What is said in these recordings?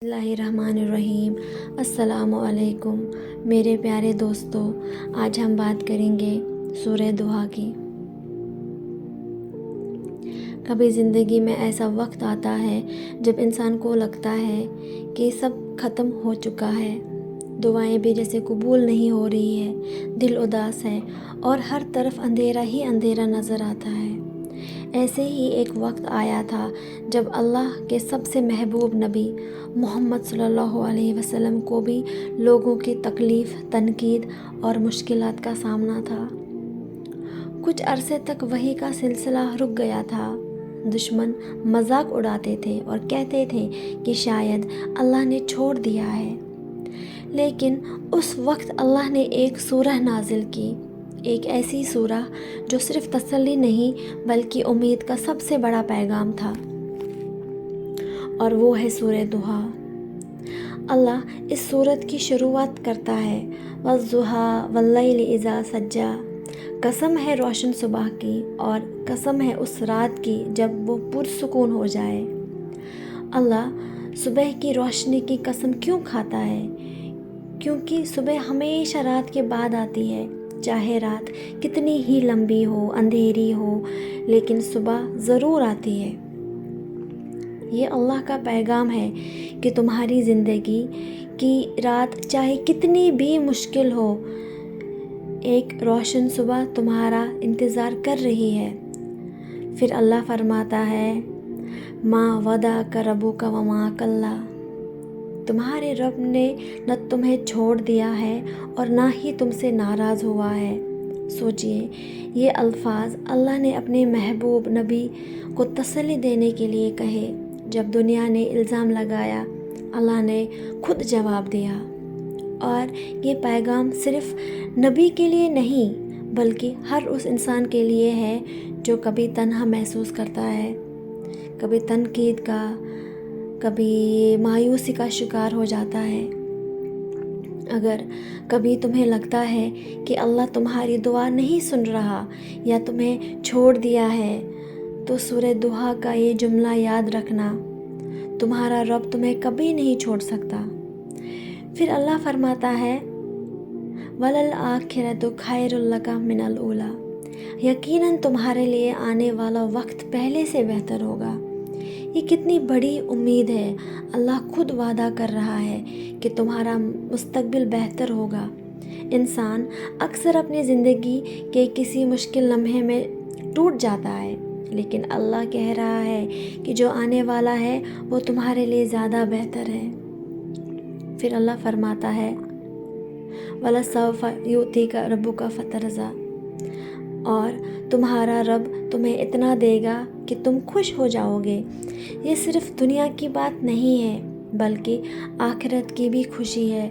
بسم اللہ الرحمن الرحیم۔ السلام علیکم میرے پیارے دوستو، آج ہم بات کریں گے سورہ دہا کی۔ کبھی زندگی میں ایسا وقت آتا ہے جب انسان کو لگتا ہے کہ سب ختم ہو چکا ہے، دعائیں بھی جیسے قبول نہیں ہو رہی ہے، دل اداس ہے اور ہر طرف اندھیرا ہی اندھیرا نظر آتا ہے۔ ایسے ہی ایک وقت آیا تھا جب اللہ کے سب سے محبوب نبی محمد صلی اللہ علیہ وسلم کو بھی لوگوں کی تکلیف، تنقید اور مشکلات کا سامنا تھا۔ کچھ عرصے تک وحی کا سلسلہ رک گیا تھا۔ دشمن مذاق اڑاتے تھے اور کہتے تھے کہ شاید اللہ نے چھوڑ دیا ہے، لیکن اس وقت اللہ نے ایک سورہ نازل کی، ایک ایسی سورہ جو صرف تسلی نہیں بلکہ امید کا سب سے بڑا پیغام تھا، اور وہ ہے سورہ دہا۔ اللہ اس سورت کی شروعات کرتا ہے وَالضُّحَىٰ وَاللَّيْلِ إِذَا سَجَّىٰ، قسم ہے روشن صبح کی اور قسم ہے اس رات کی جب وہ پرسکون ہو جائے۔ اللہ صبح کی روشنی کی قسم کیوں کھاتا ہے؟ کیونکہ صبح ہمیشہ رات کے بعد آتی ہے، چاہے رات کتنی ہی لمبی ہو، اندھیری ہو، لیکن صبح ضرور آتی ہے۔ یہ اللہ کا پیغام ہے کہ تمہاری زندگی کی رات چاہے کتنی بھی مشکل ہو، ایک روشن صبح تمہارا انتظار کر رہی ہے۔ پھر اللہ فرماتا ہے مَا وَدَعَكَ رَبُّكَ وَمَا قَلَّىٰ، تمہارے رب نے نہ تمہیں چھوڑ دیا ہے اور نہ ہی تم سے ناراض ہوا ہے۔ سوچئے، یہ الفاظ اللہ نے اپنے محبوب نبی کو تسلی دینے کے لیے کہے۔ جب دنیا نے الزام لگایا، اللہ نے خود جواب دیا۔ اور یہ پیغام صرف نبی کے لیے نہیں بلکہ ہر اس انسان کے لیے ہے جو کبھی تنہا محسوس کرتا ہے، کبھی تنقید کا، کبھی مایوسی کا شکار ہو جاتا ہے۔ اگر کبھی تمہیں لگتا ہے کہ اللہ تمہاری دعا نہیں سن رہا یا تمہیں چھوڑ دیا ہے، تو سورہ دہا کا یہ جملہ یاد رکھنا، تمہارا رب تمہیں کبھی نہیں چھوڑ سکتا۔ پھر اللہ فرماتا ہے وَلَلْآخِرَةُ خَيْرٌ لَكَ مِنَ الْأُولَىٰ، یقیناً تمہارے لیے آنے والا وقت پہلے سے بہتر ہوگا۔ یہ کتنی بڑی امید ہے، اللہ خود وعدہ کر رہا ہے کہ تمہارا مستقبل بہتر ہوگا۔ انسان اکثر اپنی زندگی کے کسی مشکل لمحے میں ٹوٹ جاتا ہے، لیکن اللہ کہہ رہا ہے کہ جو آنے والا ہے وہ تمہارے لیے زیادہ بہتر ہے۔ پھر اللہ فرماتا ہے وَلَسَوْفَ يُؤْتِيكَ رَبُّكَ فَتَرْضَىٰ، اور تمہارا رب تمہیں اتنا دے گا کہ تم خوش ہو جاؤ گے۔ یہ صرف دنیا کی بات نہیں ہے بلکہ آخرت کی بھی خوشی ہے۔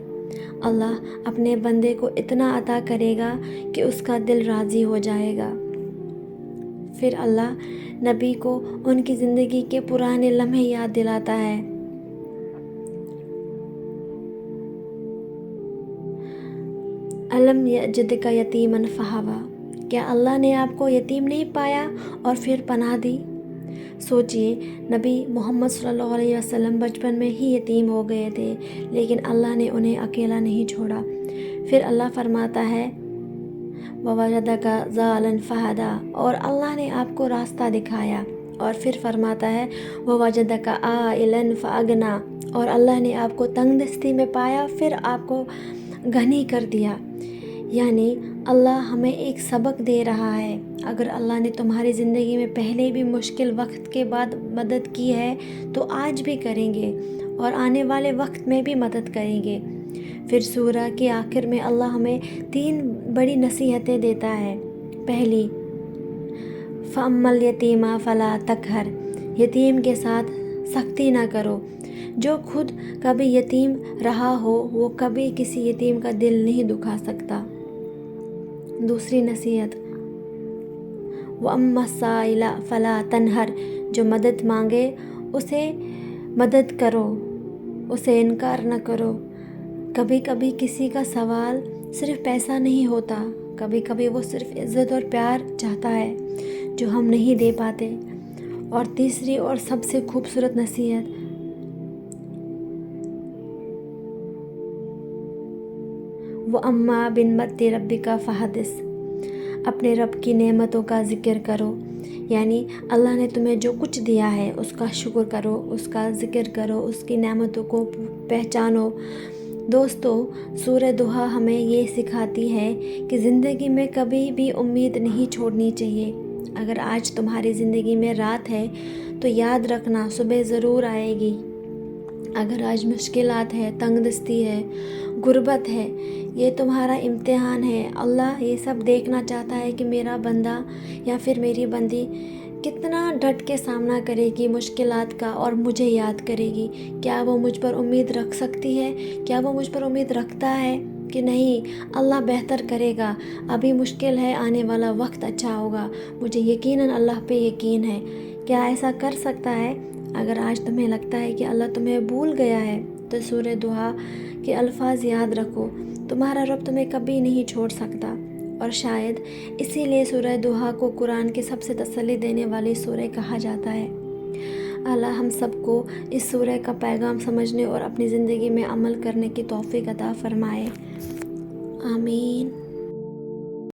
اللہ اپنے بندے کو اتنا عطا کرے گا کہ اس کا دل راضی ہو جائے گا۔ پھر اللہ نبی کو ان کی زندگی کے پرانے لمحے یاد دلاتا ہے۔ أَلَمْ يَجِدْكَ يَتِيمًا فَآوَىٰ، کیا اللہ نے آپ کو یتیم نہیں پایا اور پھر پناہ دی؟ سوچئے، نبی محمد صلی اللہ علیہ وسلم بچپن میں ہی یتیم ہو گئے تھے، لیکن اللہ نے انہیں اکیلا نہیں چھوڑا۔ پھر اللہ فرماتا ہے وَوَجَدَكَ ضَالًّا فَهَدَىٰ، اور اللہ نے آپ کو راستہ دکھایا۔ اور پھر فرماتا ہے وَوَجَدَكَ عَائِلًا فَأَغْنَىٰ، اور اللہ نے آپ کو تنگ دستی میں پایا، پھر آپ کو غنی کر دیا۔ یعنی اللہ ہمیں ایک سبق دے رہا ہے، اگر اللہ نے تمہاری زندگی میں پہلے بھی مشکل وقت کے بعد مدد کی ہے تو آج بھی کریں گے اور آنے والے وقت میں بھی مدد کریں گے۔ پھر سورہ کے آخر میں اللہ ہمیں 3 بڑی نصیحتیں دیتا ہے۔ پہلی، فَأَمَّا الْيَتِيمَ فَلَا تَقْهَرْ، یتیم کے ساتھ سختی نہ کرو۔ جو خود کبھی یتیم رہا ہو وہ کبھی کسی یتیم کا دل نہیں دکھا سکتا۔ دوسری نصیحت، وَأَمَّا السَّائِلَ فَلَا تَنْهَرْ، جو مدد مانگے اسے مدد کرو، اسے انکار نہ کرو۔ کبھی کبھی کسی کا سوال صرف پیسہ نہیں ہوتا، کبھی کبھی وہ صرف عزت اور پیار چاہتا ہے جو ہم نہیں دے پاتے۔ اور تیسری اور سب سے خوبصورت نصیحت، وہ اما بن متی ربی کا فحدث، اپنے رب کی نعمتوں کا ذکر کرو، یعنی اللہ نے تمہیں جو کچھ دیا ہے اس کا شکر کرو، اس کا ذکر کرو، اس کی نعمتوں کو پہچانو۔ دوستو، سورہ دہا ہمیں یہ سکھاتی ہے کہ زندگی میں کبھی بھی امید نہیں چھوڑنی چاہیے۔ اگر آج تمہاری زندگی میں رات ہے تو یاد رکھنا صبح ضرور آئے گی۔ اگر آج مشکلات ہے، تنگ دستی ہے، غربت ہے، یہ تمہارا امتحان ہے۔ اللہ یہ سب دیکھنا چاہتا ہے کہ میرا بندہ یا پھر میری بندی کتنا ڈٹ کے سامنا کرے گی مشکلات کا اور مجھے یاد کرے گی۔ کیا وہ مجھ پر امید رکھ سکتی ہے؟ کیا وہ مجھ پر امید رکھتا ہے کہ نہیں اللہ بہتر کرے گا، ابھی مشکل ہے، آنے والا وقت اچھا ہوگا، مجھے یقیناً اللہ پہ یقین ہے؟ کیا ایسا کر سکتا ہے؟ اگر آج تمہیں لگتا ہے کہ اللہ تمہیں بھول گیا ہے تو سورہ دہا کے الفاظ یاد رکھو، تمہارا رب تمہیں کبھی نہیں چھوڑ سکتا۔ اور شاید اسی لیے سورہ دہا کو قرآن کی سب سے تسلی دینے والی سورہ کہا جاتا ہے۔ اللہ ہم سب کو اس سورہ کا پیغام سمجھنے اور اپنی زندگی میں عمل کرنے کی توفیق عطا فرمائے، آمین۔